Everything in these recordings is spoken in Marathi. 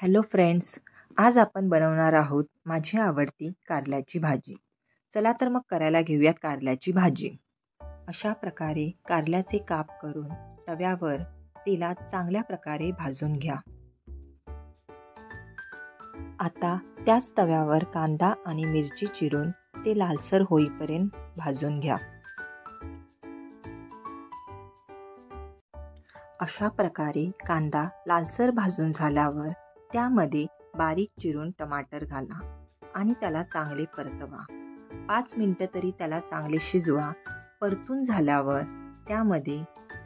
हॅलो फ्रेंड्स, आज आपण बनवणार आहोत माझी आवडती कारल्याची भाजी. चला तर मग करायला घेऊयात कारल्याची भाजी. अशा प्रकारे कारल्याचे काप करून तव्यावर तेलात चांगल्या प्रकारे भाजून घ्या. आता त्याच तव्यावर कांदा आणि मिरची चिरून ते लालसर होईपर्यंत भाजून घ्या. अशा प्रकारे कांदा लालसर भाजून झाल्यावर त्यामध्ये बारीक चिरून टमाटर घाला आणि त्याला चांगले परतवा. 5 मिनिटं तरी त्याला चांगले शिजवा. परतून झाल्यावर त्यामध्ये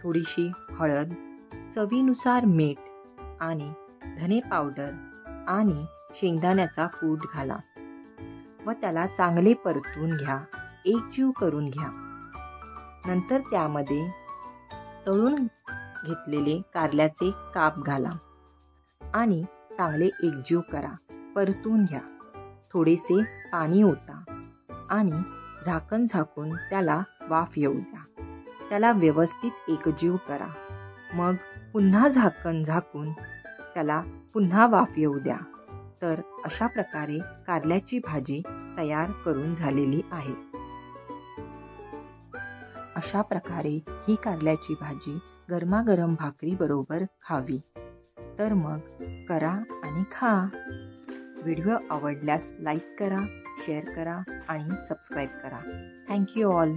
थोडीशी हळद, चवीनुसार मीठ आणि धने पावडर आणि शेंगदाण्याचा कूट घाला व त्याला चांगले परतून घ्या, एकजीव करून घ्या. नंतर त्यामध्ये तळून घेतलेले कारल्याचे काप घाला आणि चांगले एकजीव करा, परतून घ्या. थोडेसे पाणी ओता आणि झाकण झाकून त्याला वाफ येऊ द्या. त्याला व्यवस्थित एकजीव करा. मग पुन्हा झाकण झाकून त्याला पुन्हा वाफ येऊ द्या. तर अशा प्रकारे कारल्याची भाजी तयार करून झालेली आहे. अशा प्रकारे ही कारल्याची भाजी गरमागरम भाकरी बरोबर खावी. तर मग करा आणि खा. व्हिडिओ आवडल्यास लाईक करा, शेअर करा आणि सबस्क्राईब करा. Thank you all.